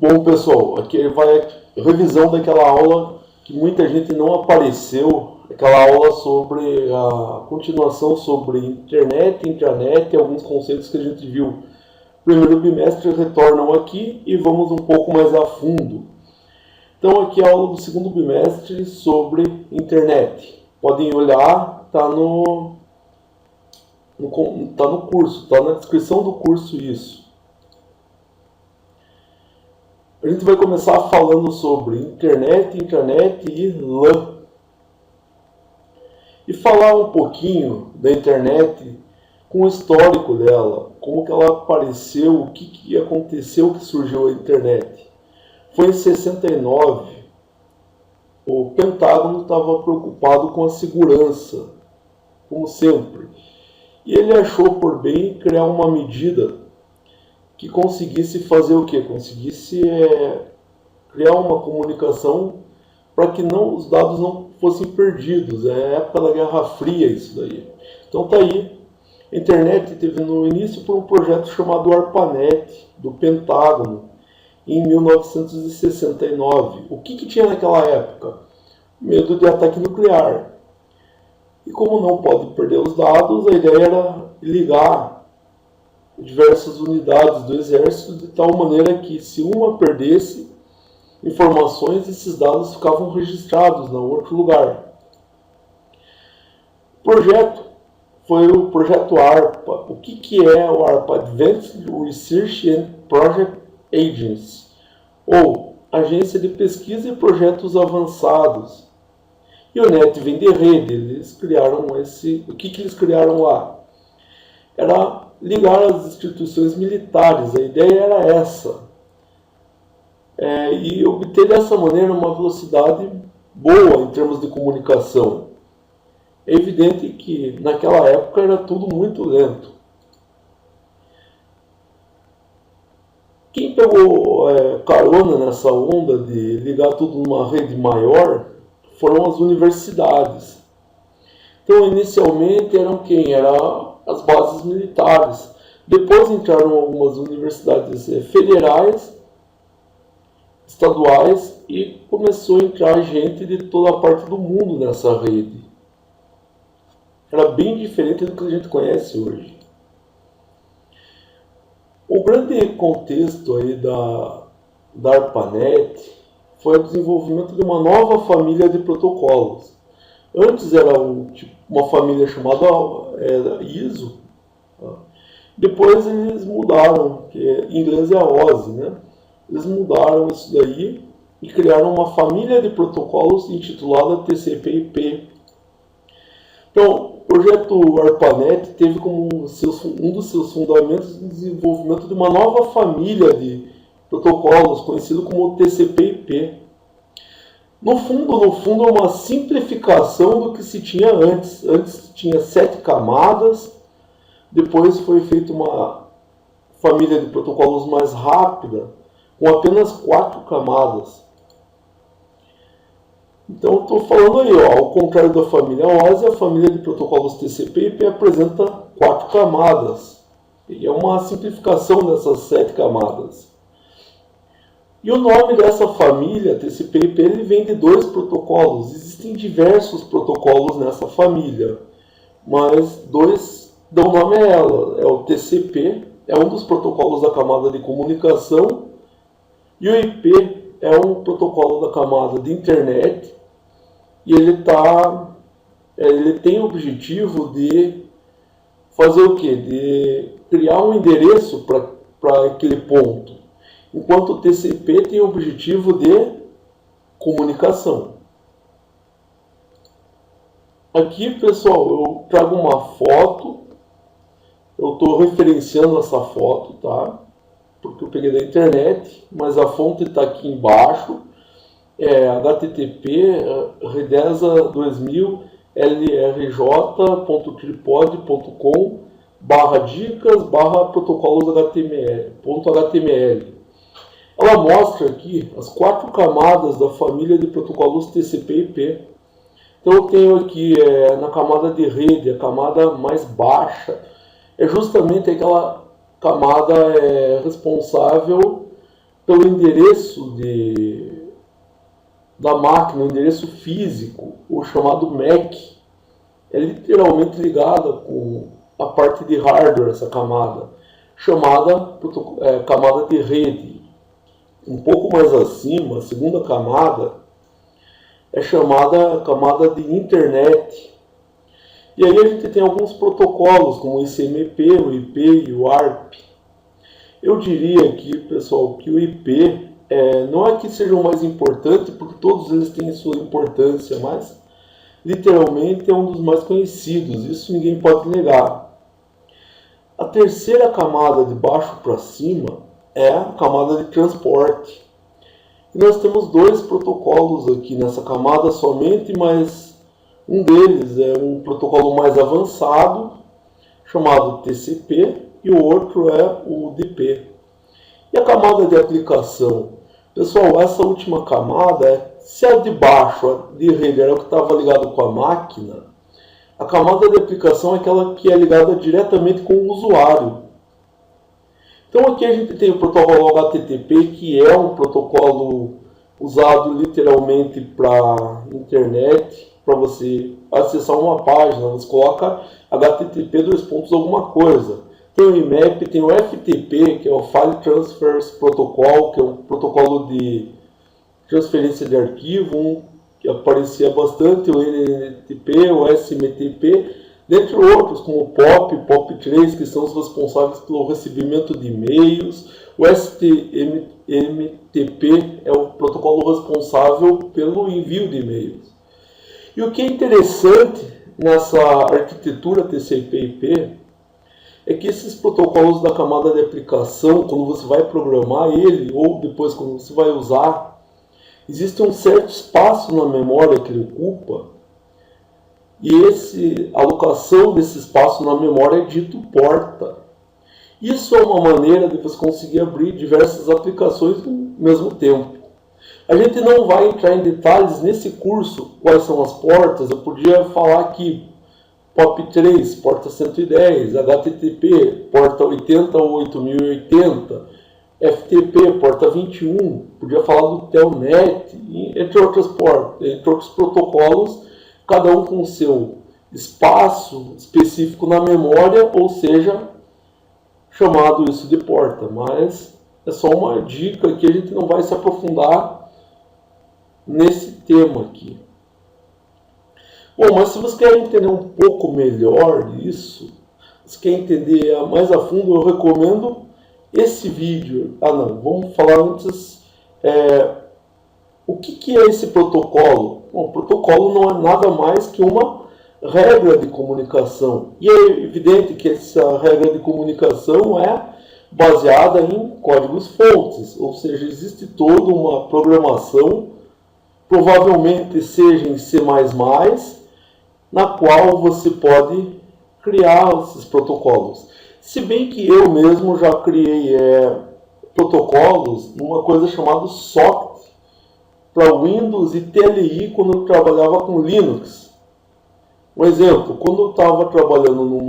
Bom, pessoal, aqui vai a revisão daquela aula que muita gente não apareceu, aquela aula sobre a continuação sobre internet, intranet e alguns conceitos que a gente viu no primeiro bimestre retornam aqui e vamos um pouco mais a fundo. Então aqui a aula do segundo bimestre sobre internet. Podem olhar, está no curso, está na descrição do curso isso. A gente vai começar falando sobre internet, intranet e LAN. E falar um pouquinho da internet com o histórico dela, como que ela apareceu, o que aconteceu que surgiu a internet. Foi em 69, o Pentágono estava preocupado com a segurança, como sempre. E ele achou por bem criar uma medida que conseguisse fazer o quê? Conseguisse criar uma comunicação para que os dados não fossem perdidos. É a época da Guerra Fria isso daí. Então tá aí. A internet teve no início por um projeto chamado ARPANET, do Pentágono, em 1969. O que tinha naquela época? Medo de ataque nuclear. E como não pode perder os dados, a ideia era ligar diversas unidades do exército de tal maneira que, se uma perdesse informações, esses dados ficavam registrados em outro lugar. O projeto foi o projeto ARPA. O que é o ARPA? Advanced Research and Project Agency, ou Agência de Pesquisa e Projetos Avançados. E o NET vem de rede. Eles criaram o que eles criaram lá? Era ligar as instituições militares. A ideia era essa. E obter dessa maneira uma velocidade boa em termos de comunicação. É evidente que naquela época era tudo muito lento. Quem pegou carona nessa onda de ligar tudo numa rede maior foram as universidades. Então, inicialmente eram quem? Eram as bases militares. Depois entraram algumas universidades federais, estaduais, e começou a entrar gente de toda a parte do mundo nessa rede. Era bem diferente do que a gente conhece hoje. O grande contexto aí da ARPANET foi o desenvolvimento de uma nova família de protocolos. Antes era uma família chamada ISO. Depois eles mudaram, que em inglês é a OSI, né? Eles mudaram isso daí e criaram uma família de protocolos intitulada TCP/IP. Então, o projeto ARPANET teve como um dos seus fundamentos o desenvolvimento de uma nova família de protocolos, conhecido como TCP/IP. No fundo, é uma simplificação do que se tinha antes. Antes tinha 7 camadas, depois foi feita uma família de protocolos mais rápida, com apenas 4 camadas. Então, estou falando aí, ao contrário da família OSI, a família de protocolos TCP/IP apresenta 4 camadas. E é uma simplificação dessas 7 camadas. E o nome dessa família, TCP/IP, ele vem de 2 protocolos. Existem diversos protocolos nessa família, mas 2 dão nome a ela. É o TCP, é um dos protocolos da camada de comunicação, e o IP é um protocolo da camada de internet, e ele tem o objetivo de fazer o quê? De criar um endereço para aquele ponto. Enquanto o TCP tem o objetivo de comunicação. Aqui, pessoal, eu trago uma foto. Eu estou referenciando essa foto, tá? Porque eu peguei da internet, mas a fonte está aqui embaixo. É http redesa 2000 lrj.tripod.com/dicas/protocolos HTML. Ela mostra aqui as 4 camadas da família de protocolos TCP/IP. Então eu tenho aqui na camada de rede, a camada mais baixa, é justamente aquela camada responsável pelo endereço da máquina, o endereço físico, o chamado MAC, é literalmente ligada com a parte de hardware, essa camada, chamada camada de rede. Um pouco mais acima, a segunda camada, é chamada camada de internet. E aí a gente tem alguns protocolos, como o ICMP, o IP e o ARP. Eu diria aqui, pessoal, que o IP não é que seja o mais importante, porque todos eles têm sua importância, mas literalmente é um dos mais conhecidos, isso ninguém pode negar. A terceira camada de baixo para cima é a camada de transporte. E nós temos dois protocolos aqui nessa camada somente, mas um deles é um protocolo mais avançado, chamado TCP, e o outro é o DP. E a camada de aplicação? Pessoal, essa última camada, se a de baixo, a de rede, era o que estava ligado com a máquina, a camada de aplicação é aquela que é ligada diretamente com o usuário. Então aqui a gente tem o protocolo HTTP, que é um protocolo usado literalmente para internet, para você acessar uma página, você coloca HTTP alguma coisa. Tem o IMAP, tem o FTP, que é o File Transfer Protocol, que é um protocolo de transferência de arquivo, que aparecia bastante, o NTP, o SMTP, dentre outros, como o POP, POP3, que são os responsáveis pelo recebimento de e-mails. O STMTP é o protocolo responsável pelo envio de e-mails. E o que é interessante nessa arquitetura TCP/IP é que esses protocolos da camada de aplicação, quando você vai programar ele, ou depois quando você vai usar, existe um certo espaço na memória que ele ocupa, e a alocação desse espaço na memória é dito porta. Isso é uma maneira de você conseguir abrir diversas aplicações ao mesmo tempo. A gente não vai entrar em detalhes nesse curso, quais são as portas. Eu podia falar aqui, POP3, porta 110, HTTP, porta 80 ou 8080, FTP, porta 21, podia falar do Telnet, entre outros protocolos, cada um com o seu espaço específico na memória, ou seja, chamado isso de porta. Mas é só uma dica que a gente não vai se aprofundar nesse tema aqui. Bom, mas se você quer entender um pouco melhor isso, se quer entender mais a fundo, eu recomendo esse vídeo. Vamos falar antes o que é esse protocolo. Bom, o protocolo não é nada mais que uma regra de comunicação. E é evidente que essa regra de comunicação é baseada em códigos-fontes, ou seja, existe toda uma programação, provavelmente seja em C++, na qual você pode criar esses protocolos. Se bem que eu mesmo já criei protocolos numa coisa chamada SOCT para Windows e TLI quando eu trabalhava com Linux. Um exemplo, quando eu estava trabalhando num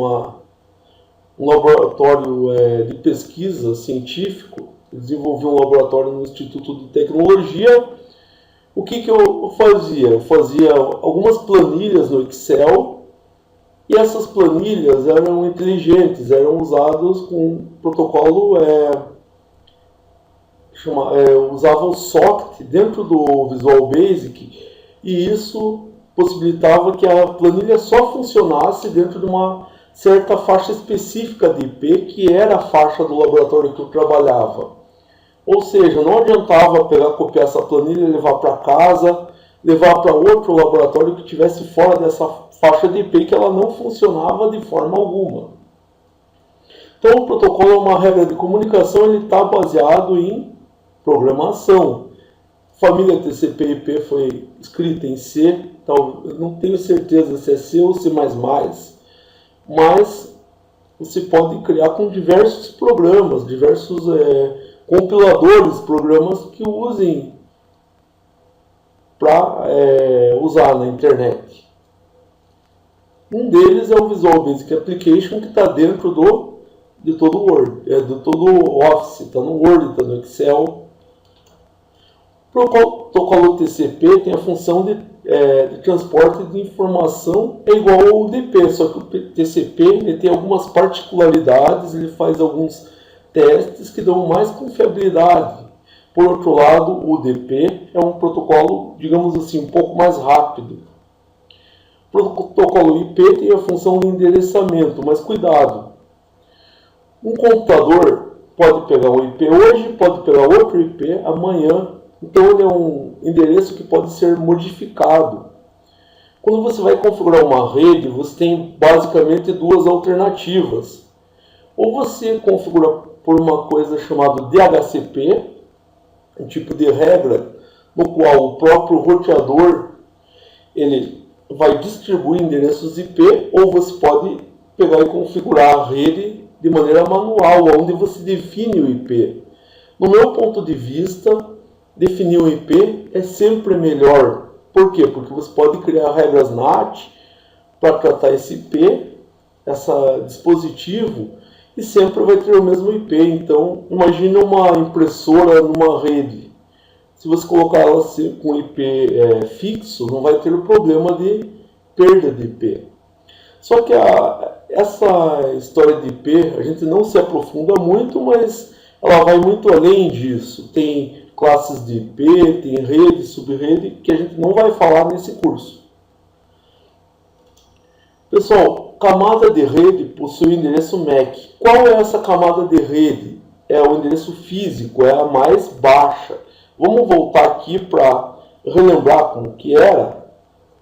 laboratório de pesquisa científico, desenvolvi um laboratório no Instituto de Tecnologia. O que eu fazia? Eu fazia algumas planilhas no Excel, e essas planilhas eram inteligentes, eram usadas com um protocolo, usava o SOCT dentro do Visual Basic, e isso possibilitava que a planilha só funcionasse dentro de uma certa faixa específica de IP, que era a faixa do laboratório que eu trabalhava. Ou seja, não adiantava copiar essa planilha e levar para casa, levar para outro laboratório que estivesse fora dessa faixa de IP, que ela não funcionava de forma alguma. Então o protocolo é uma regra de comunicação, ele está baseado em programação. A família TCP/IP foi escrita em C, eu não tenho certeza se é C ou C++, mas você pode criar com diversos programas, diversos compiladores, programas que usem para usar na internet. Um deles é o Visual Basic Application, que está dentro de todo o Word, de todo o Office, está no Word, está no Excel. O protocolo TCP tem a função de transporte de informação é igual ao UDP, só que o TCP ele tem algumas particularidades, ele faz alguns testes que dão mais confiabilidade. Por outro lado, o UDP é um protocolo, digamos assim, um pouco mais rápido. O protocolo IP tem a função de endereçamento, mas cuidado. Um computador pode pegar um IP hoje, pode pegar outro IP amanhã, então ele é um endereço que pode ser modificado. Quando você vai configurar uma rede, você tem basicamente duas alternativas. Ou você configura por uma coisa chamada DHCP, um tipo de regra no qual o próprio roteador ele vai distribuir endereços IP, ou você pode pegar e configurar a rede de maneira manual, onde você define o IP. No meu ponto de vista, definir o IP é sempre melhor. Por quê? Porque você pode criar regras NAT para tratar esse IP, esse dispositivo, e sempre vai ter o mesmo IP. Então, imagine uma impressora numa rede. Se você colocar ela com IP fixo, não vai ter o problema de perda de IP. Só que essa história de IP, a gente não se aprofunda muito, mas ela vai muito além disso. Tem classes de IP, tem rede, subrede, que a gente não vai falar nesse curso. Pessoal, camada de rede possui endereço MAC. Qual é essa camada de rede? É o endereço físico, é a mais baixa. Vamos voltar aqui para relembrar como que era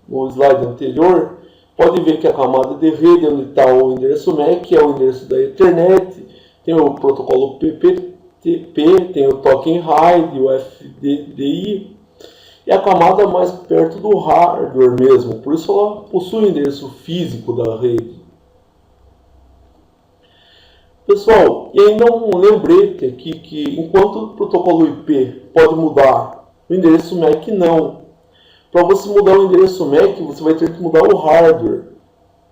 no slide anterior. Pode ver que a camada de rede, onde está o endereço MAC, é o endereço da Ethernet, tem o protocolo PPTP, tem o Token RAID, o FDDI, e a camada mais perto do hardware mesmo, por isso ela possui o endereço físico da rede. Pessoal, e ainda um lembrete aqui que enquanto o protocolo IP pode mudar, o endereço MAC não. Para você mudar o endereço MAC, você vai ter que mudar o hardware.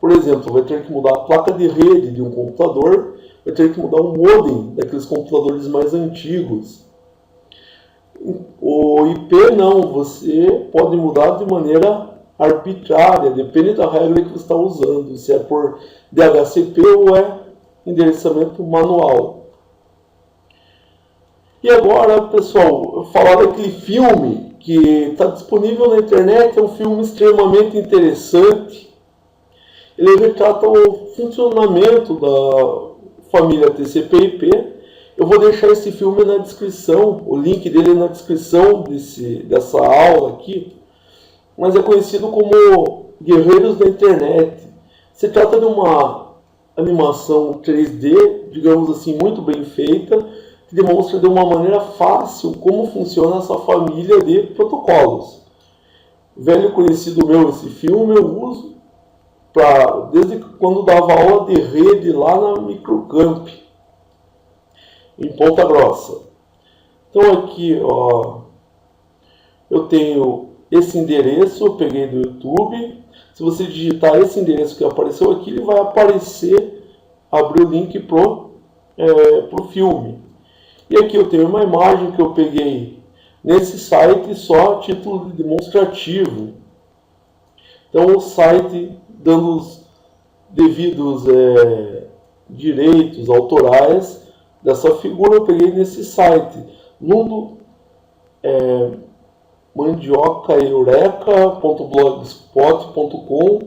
Por exemplo, vai ter que mudar a placa de rede de um computador, vai ter que mudar o modem daqueles computadores mais antigos. O IP não, você pode mudar de maneira arbitrária, depende da regra que você está usando, se é por DHCP ou é endereçamento manual. E agora, pessoal, falar daquele filme que está disponível na internet, é um filme extremamente interessante. Ele retrata o funcionamento da família TCP/IP. Eu vou deixar esse filme na descrição, o link dele na descrição dessa aula aqui, mas é conhecido como Guerreiros da Internet. Se trata de uma animação 3D, digamos assim, muito bem feita, que demonstra de uma maneira fácil como funciona essa família de protocolos. Velho conhecido meu, esse filme eu uso desde quando dava aula de rede lá na Microcamp, em Ponta Grossa. Então aqui, ó, eu tenho esse endereço, eu peguei do YouTube. Se você digitar esse endereço que apareceu aqui, ele vai aparecer, abrir o link pro filme. E aqui eu tenho uma imagem que eu peguei nesse site só a título demonstrativo. Então o site, dando os devidos direitos autorais dessa figura, eu peguei nesse site mandiocaeureka.blogspot.com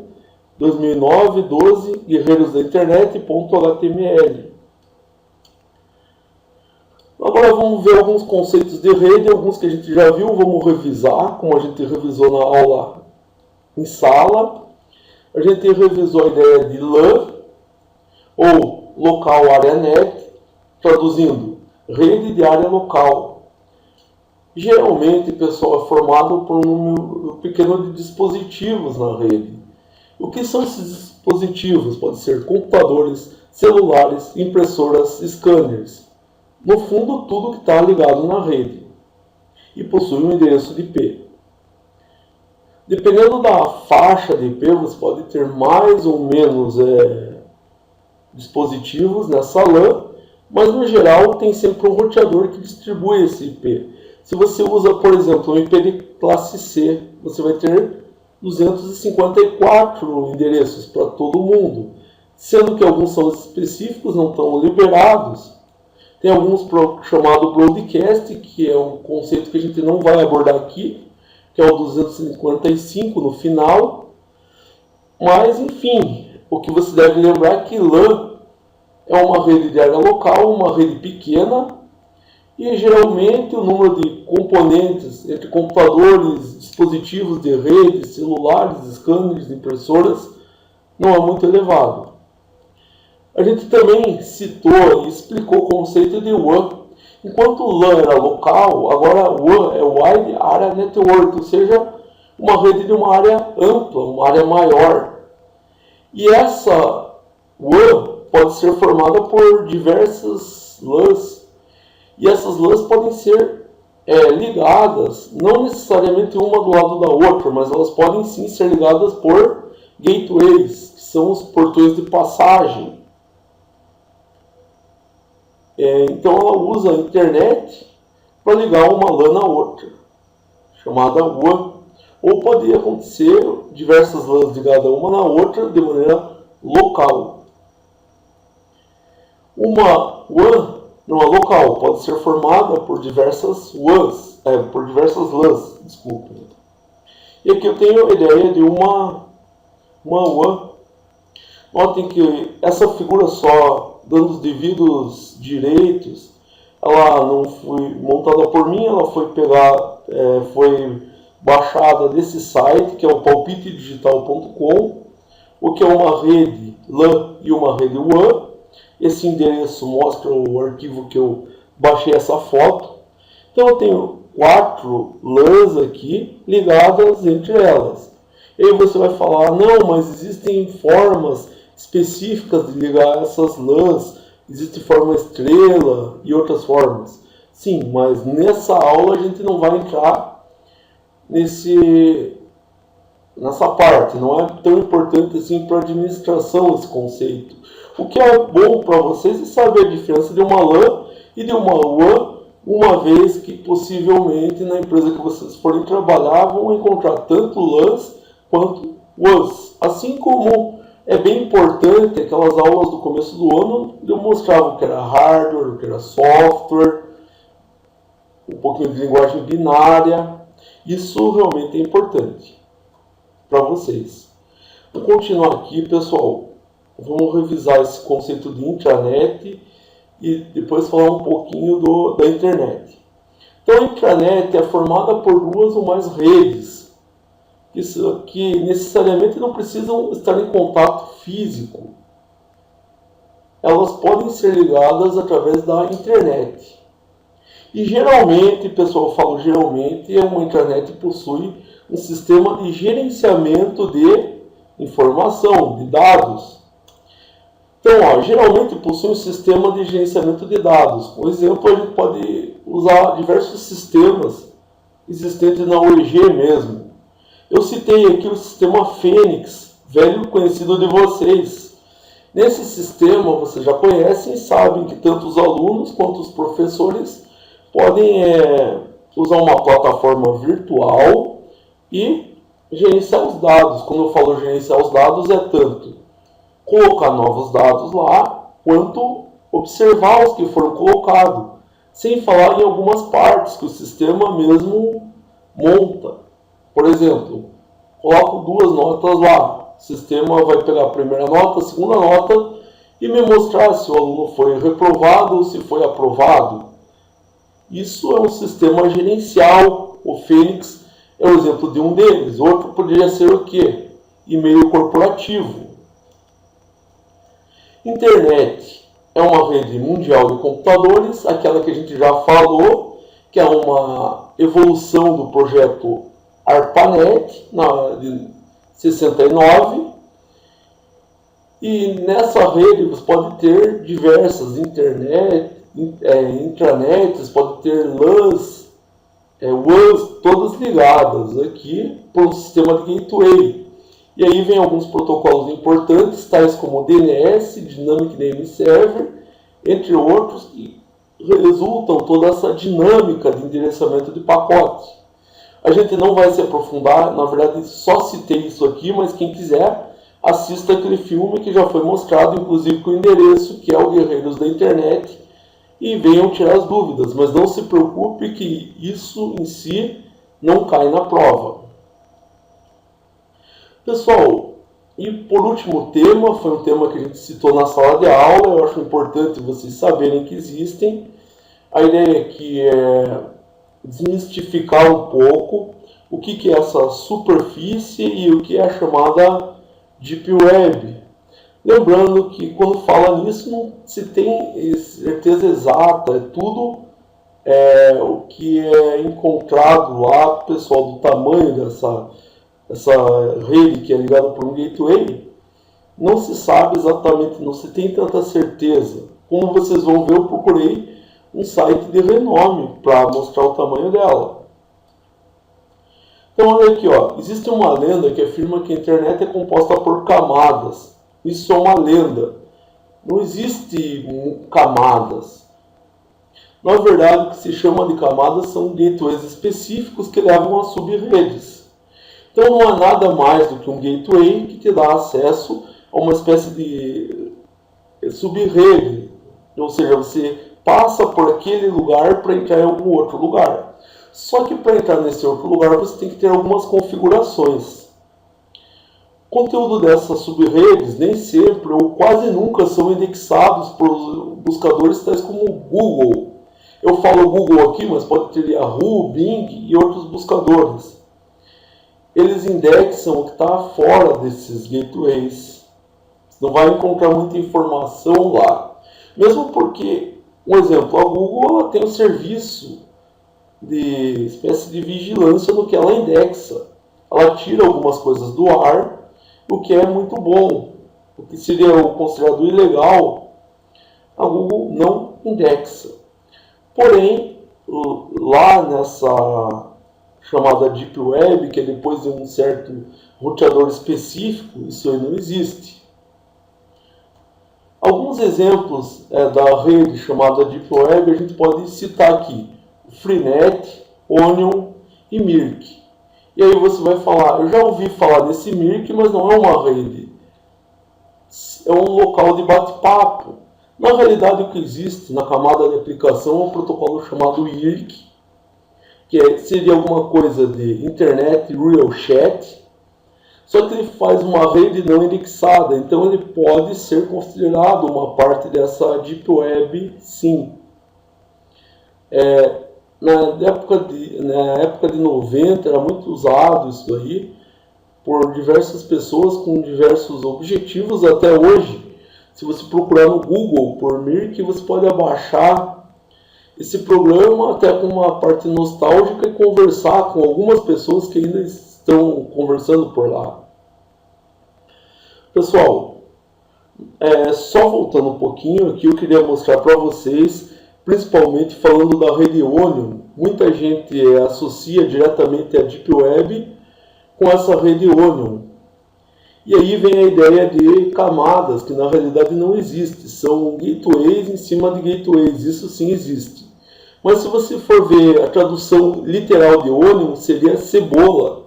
2009-12 guerreirosdainternet.html. Agora vamos ver alguns conceitos de rede, alguns que a gente já viu, vamos revisar, como a gente revisou na aula em sala. A gente revisou a ideia de LAN, ou Local Area Net, traduzindo, rede de área local. Geralmente, pessoal, é formado por um número pequeno de dispositivos na rede. O que são esses dispositivos? Podem ser computadores, celulares, impressoras, scanners. No fundo, tudo que está ligado na rede. E possui um endereço de IP. Dependendo da faixa de IP, você pode ter mais ou menos dispositivos nessa LAN. Mas no geral tem sempre um roteador que distribui esse IP. Se você usa, por exemplo, um IP de classe C, você vai ter 254 endereços para todo mundo, sendo que alguns são específicos, não estão liberados. Tem alguns chamado broadcast, que é um conceito que a gente não vai abordar aqui, que é o 255 no final. Mas, enfim, o que você deve lembrar é que LAN é uma rede de área local, uma rede pequena, e geralmente o número de componentes entre computadores, dispositivos de rede, celulares, scanners, impressoras, não é muito elevado. A gente também citou e explicou o conceito de WAN. Enquanto o LAN era local, agora WAN é Wide Area Network, ou seja, uma rede de uma área ampla, uma área maior. E essa WAN pode ser formada por diversas LANs. E essas LANs podem ser ligadas, não necessariamente uma do lado da outra, mas elas podem sim ser ligadas por gateways, que são os portões de passagem. Então ela usa a internet para ligar uma LAN na outra, chamada WAN. Ou pode acontecer diversas LANs ligadas uma na outra de maneira local. Uma WAN não é local, pode ser formada por diversas WANs, desculpa. E aqui eu tenho a ideia de uma WAN. Notem que essa figura só, dando os devidos direitos, ela não foi montada por mim, ela foi baixada desse site, que é o palpitedigital.com, o que é uma rede LAN e uma rede WAN. Esse endereço mostra o arquivo que eu baixei essa foto. Então eu tenho 4 LANs aqui ligadas entre elas. E aí você vai falar, não, mas existem formas específicas de ligar essas LANs, existe forma estrela e outras formas. Sim, mas nessa aula a gente não vai entrar nessa parte, não é tão importante assim para a administração esse conceito. O que é bom para vocês é saber a diferença de uma LAN e de uma WAN, uma vez que possivelmente na empresa que vocês forem trabalhar vão encontrar tanto LANs quanto WANs. Assim como é bem importante, aquelas aulas do começo do ano demonstravam o que era hardware, o que era software, um pouquinho de linguagem binária. Isso realmente é importante para vocês. Vou continuar aqui, pessoal. Vamos revisar esse conceito de intranet e depois falar um pouquinho da internet. Então, a intranet é formada por 2 ou mais redes, que necessariamente não precisam estar em contato físico. Elas podem ser ligadas através da internet. E geralmente, pessoal, eu falo geralmente, uma intranet possui um sistema de gerenciamento de informação, de dados. Então, geralmente possui um sistema de gerenciamento de dados. Por exemplo, a gente pode usar diversos sistemas existentes na OEG mesmo. Eu citei aqui o sistema Fênix, velho conhecido de vocês. Nesse sistema, vocês já conhecem e sabem que tanto os alunos quanto os professores podem usar uma plataforma virtual e gerenciar os dados. Quando eu falo gerenciar os dados, é tanto colocar novos dados lá, quanto observar os que foram colocados, sem falar em algumas partes que o sistema mesmo monta. Por exemplo, coloco 2 notas lá, o sistema vai pegar a primeira nota, a segunda nota e me mostrar se o aluno foi reprovado ou se foi aprovado. Isso é um sistema gerencial. O Fênix é o exemplo de um deles. Outro poderia ser o quê? E-mail corporativo. Internet é uma rede mundial de computadores, aquela que a gente já falou, que é uma evolução do projeto ARPANET, de 69. E nessa rede você pode ter diversas intranets, pode ter LANs, WANs, todas ligadas aqui por um sistema de gateway. E aí vem alguns protocolos importantes, tais como DNS, Dynamic Name Server, entre outros, que resultam toda essa dinâmica de endereçamento de pacote. A gente não vai se aprofundar, na verdade só citei isso aqui, mas quem quiser assista aquele filme que já foi mostrado, inclusive com o endereço, que é o Guerreiros da Internet, e venham tirar as dúvidas, mas não se preocupe que isso em si não cai na prova. Pessoal, e por último tema, foi um tema que a gente citou na sala de aula, eu acho importante vocês saberem que existem. A ideia aqui é desmistificar um pouco o que é essa superfície e o que é a chamada Deep Web. Lembrando que quando fala nisso não se tem certeza exata, é tudo o que é encontrado lá, pessoal, do tamanho dessa rede que é ligada por um gateway, não se sabe exatamente, não se tem tanta certeza. Como vocês vão ver, eu procurei um site de renome para mostrar o tamanho dela. Então olha aqui, ó, existe uma lenda que afirma que a internet é composta por camadas. Isso é uma lenda. Não existe camadas. Na verdade, o que se chama de camadas são gateways específicos que levam a subredes. Então não é nada mais do que um gateway que te dá acesso a uma espécie de subrede. Ou seja, você passa por aquele lugar para entrar em algum outro lugar. Só que para entrar nesse outro lugar você tem que ter algumas configurações. O conteúdo dessas subredes nem sempre ou quase nunca são indexados por buscadores tais como o Google. Eu falo Google aqui, mas pode ter Yahoo, Bing e outros buscadores. Eles indexam o que está fora desses gateways. Você não vai encontrar muita informação lá. Mesmo porque, um exemplo, a Google ela tem um serviço de espécie de vigilância no que ela indexa. Ela tira algumas coisas do ar, o que é muito bom. O que seria considerado ilegal, a Google não indexa. Porém, lá nessa chamada Deep Web, que é depois de um certo roteador específico, isso aí não existe. Alguns exemplos da rede chamada Deep Web a gente pode citar aqui: Freenet, Onion e Mirk. E aí você vai falar, eu já ouvi falar desse Mirk, mas não é uma rede. É um local de bate-papo. Na realidade, o que existe na camada de aplicação é um protocolo chamado IRC, que seria alguma coisa de Internet Real Chat, só que ele faz uma rede não indexada, então ele pode ser considerado uma parte dessa Deep Web, sim. Na época de 90 era muito usado isso aí por diversas pessoas com diversos objetivos até hoje. Se você procurar no Google por Mirk, você pode abaixar esse programa até com uma parte nostálgica e conversar com algumas pessoas que ainda estão conversando por lá. Pessoal, só voltando um pouquinho aqui, eu queria mostrar para vocês, principalmente falando da rede Onion. Muita gente associa diretamente a Deep Web com essa rede Onion. E aí vem a ideia de camadas, que na realidade não existe. São gateways em cima de gateways, isso sim existe. Mas se você for ver a tradução literal de Onion, seria cebola.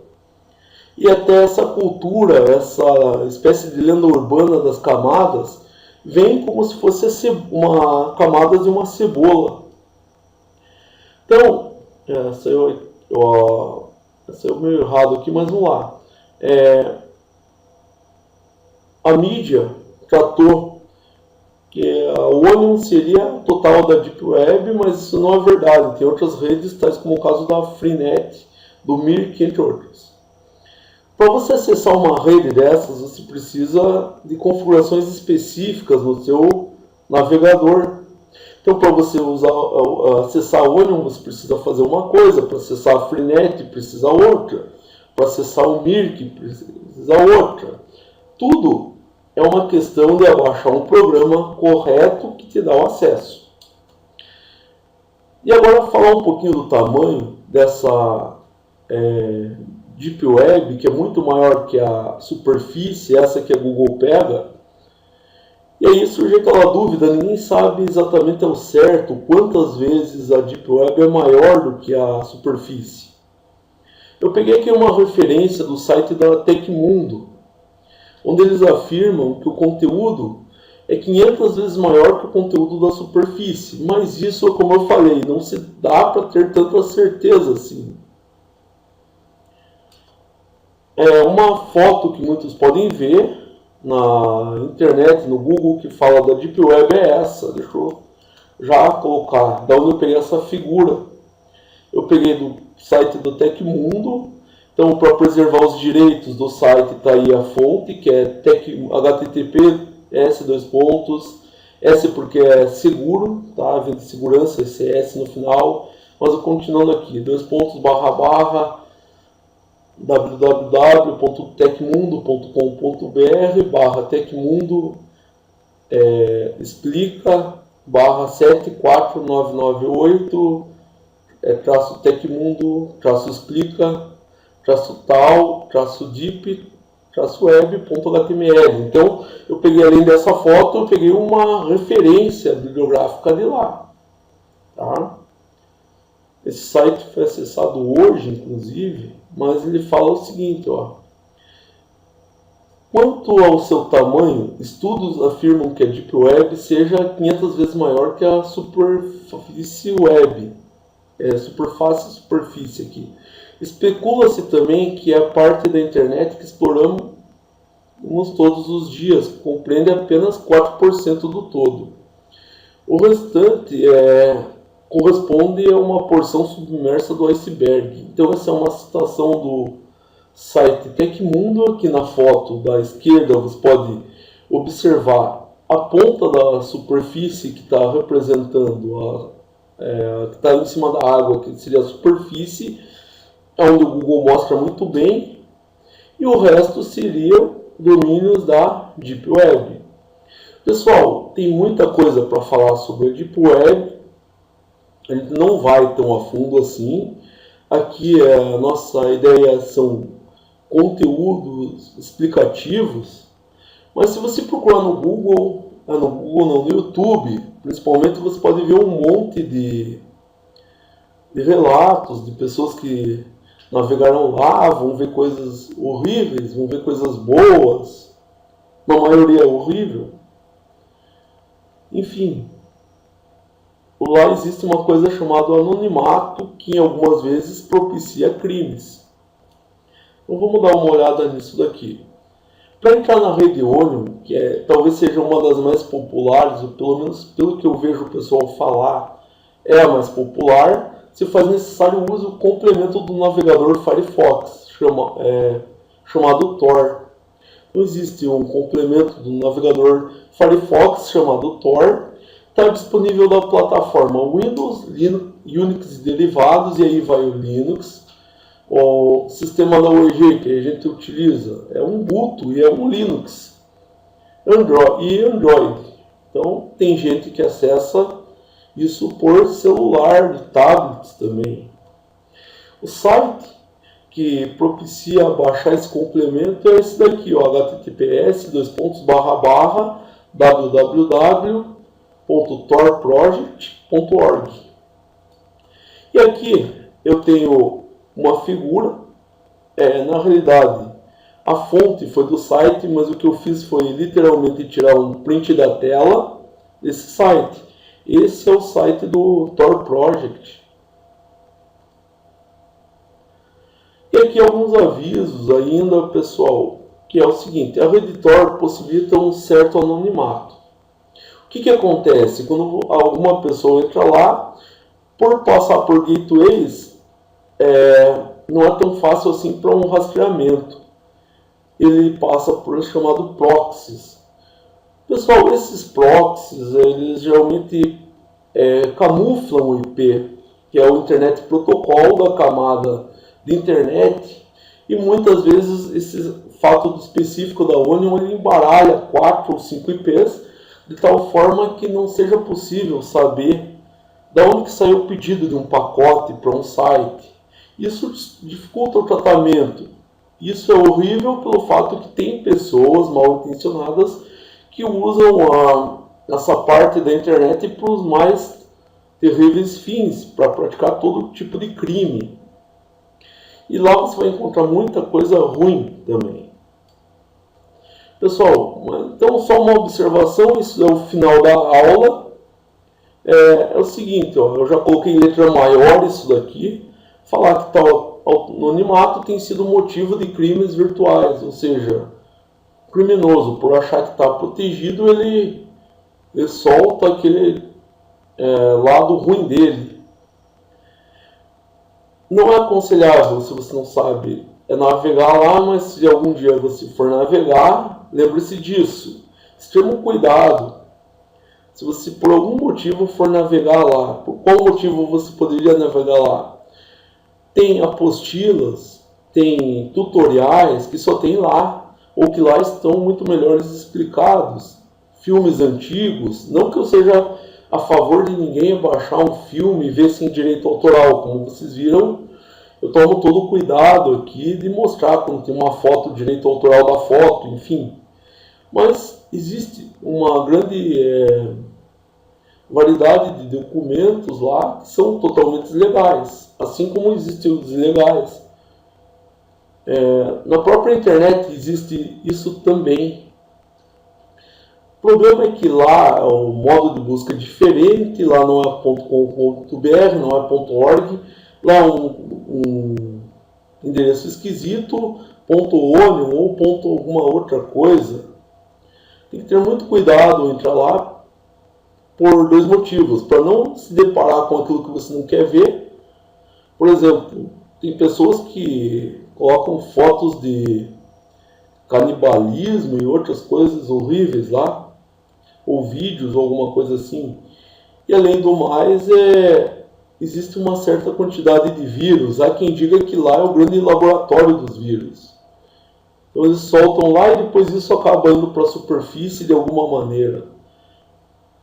E até essa cultura, essa espécie de lenda urbana das camadas, vem como se fosse uma camada de uma cebola. Então, saiu meio errado aqui, mas vamos lá. A mídia tratou que a Onion seria o total da Deep Web, mas isso não é verdade. Tem outras redes, tais como o caso da Freenet, do Mirk, entre outras. Para você acessar uma rede dessas, você precisa de configurações específicas no seu navegador. Então, para você acessar a Onion, você precisa fazer uma coisa. Para acessar a Freenet, precisa outra. Para acessar o Mirk, precisa outra. Tudo é uma questão de abaixar um programa correto que te dá o acesso. E agora falar um pouquinho do tamanho dessa Deep Web, que é muito maior que a superfície, essa que a Google pega. E aí surge aquela dúvida, ninguém sabe exatamente ao certo quantas vezes a Deep Web é maior do que a superfície. Eu peguei aqui uma referência do site da Tecmundo, onde eles afirmam que o conteúdo é 500 vezes maior que o conteúdo da superfície. Mas isso, como eu falei, não se dá para ter tanta certeza assim. É uma foto que muitos podem ver na internet, no Google, que fala da Deep Web é essa. Deixa eu já colocar da onde eu peguei essa figura. Eu peguei do site do Tecmundo. Então, para preservar os direitos do site, está aí a fonte, que é https dois pontos, S porque é seguro, tá? Vem de segurança, esse S no final. Mas eu continuando aqui, dois pontos, barra, www.tecmundo.com.br Tecmundo explica barra 74998 traço Tecmundo, traço explica, traço tal, traço deep, traço web.html. Então eu peguei, além dessa foto, eu peguei uma referência bibliográfica de lá, tá? Esse site foi acessado hoje, inclusive, mas ele fala o seguinte, ó. Quanto ao seu tamanho, estudos afirmam que a Deep Web seja 500 vezes maior que a superfície web. Superfície aqui. Especula-se também que a parte da internet que exploramos todos os dias compreende apenas 4% do todo. O restante corresponde a uma porção submersa do iceberg. Então essa é uma citação do site Tecmundo. Aqui na foto da esquerda você pode observar a ponta da superfície que está representando que está em cima da água, que seria a superfície, onde o Google mostra muito bem, e o resto seriam domínios da Deep Web. Pessoal, tem muita coisa para falar sobre a Deep Web, a gente não vai tão a fundo assim. Aqui a nossa ideia são conteúdos explicativos, mas se você procurar no Google, no YouTube, principalmente, você pode ver um monte de relatos de pessoas que navegaram lá, vão ver coisas horríveis, vão ver coisas boas, na maioria é horrível. Enfim, lá existe uma coisa chamada anonimato, que algumas vezes propicia crimes. Então vamos dar uma olhada nisso daqui. Para entrar na rede Onion, que talvez seja uma das mais populares, ou pelo menos pelo que eu vejo o pessoal falar, é a mais popular, se faz necessário o uso do complemento do navegador Firefox, chamado Tor. Então existe um complemento do navegador Firefox chamado Tor, está disponível na plataforma Windows, Linux, Unix e derivados, e aí vai o Linux. O sistema da UEG que a gente utiliza é um Ubuntu e é um Linux, Android. Então tem gente que acessa isso por celular, de tablets também. O site que propicia baixar esse complemento é esse daqui, ó, https://www.torproject.org. E aqui eu tenho uma figura, na realidade a fonte foi do site, mas o que eu fiz foi literalmente tirar um print da tela desse site. Esse é o site do Tor Project. E aqui alguns avisos ainda, pessoal, que é o seguinte: a rede Tor possibilita um certo anonimato. O que acontece quando alguma pessoa entra lá, por passar por gateways, não é tão fácil assim para um rastreamento. Ele passa por chamado proxies. Pessoal, esses proxies, eles geralmente camuflam o IP, que é o Internet Protocol da camada de internet, e muitas vezes esse fato específico da Onion ele embaralha 4 ou 5 IPs, de tal forma que não seja possível saber de onde que saiu o pedido de um pacote para um site. Isso dificulta o tratamento. Isso é horrível pelo fato que tem pessoas mal intencionadas que usam essa parte da internet para os mais terríveis fins, para praticar todo tipo de crime. E lá você vai encontrar muita coisa ruim também. Pessoal, então só uma observação, isso é o final da aula. É o seguinte, ó, eu já coloquei em letra maior isso daqui, falar que tal anonimato tem sido motivo de crimes virtuais, ou seja, o criminoso, por achar que está protegido, ele solta aquele lado ruim dele. Não é aconselhável, se você não sabe, navegar lá, mas se algum dia você for navegar, lembre-se disso. Extremo cuidado. Se você por algum motivo for navegar lá, por qual motivo você poderia navegar lá? Tem apostilas, tem tutoriais que só tem lá, ou que lá estão muito melhores explicados. Filmes antigos, não que eu seja a favor de ninguém baixar um filme e ver sem direito autoral, como vocês viram, eu tomo todo o cuidado aqui de mostrar quando tem uma foto, o direito autoral da foto, enfim. Mas existe uma grande variedade de documentos lá que são totalmente legais, assim como existem os ilegais. Na própria internet existe isso também. O problema é que lá o modo de busca é diferente, lá não é .com.br, não é .org, lá é um endereço esquisito, .onion ou alguma outra coisa. Tem que ter muito cuidado ao entrar lá por dois motivos, para não se deparar com aquilo que você não quer ver. Por exemplo, tem pessoas que colocam fotos de canibalismo e outras coisas horríveis lá, ou vídeos, ou alguma coisa assim. E além do mais, existe uma certa quantidade de vírus. Há quem diga que lá é o grande laboratório dos vírus. Então eles soltam lá e depois isso acaba indo para a superfície de alguma maneira.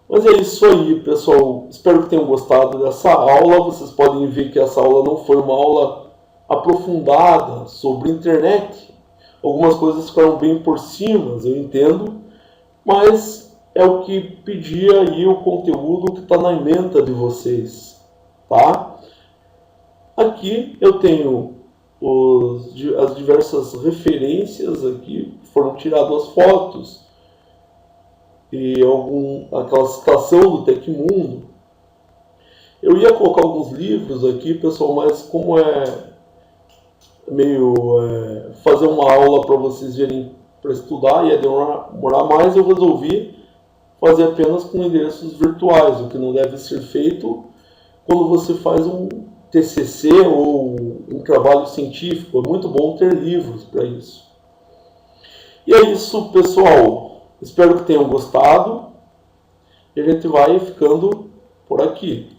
Mas é isso aí, pessoal. Espero que tenham gostado dessa aula. Vocês podem ver que essa aula não foi uma aula aprofundada sobre internet. Algumas coisas ficaram bem por cima, eu entendo, mas é o que pedia aí o conteúdo que está na ementa de vocês, tá? Aqui eu tenho as diversas referências aqui, foram tiradas as fotos e aquela citação do Tecmundo. Eu ia colocar alguns livros aqui, pessoal, mas como fazer uma aula para vocês verem para estudar ia demorar mais, eu resolvi fazer apenas com endereços virtuais, o que não deve ser feito quando você faz um TCC ou um trabalho científico. É muito bom ter livros para isso. E é isso, pessoal. Espero que tenham gostado. E a gente vai ficando por aqui.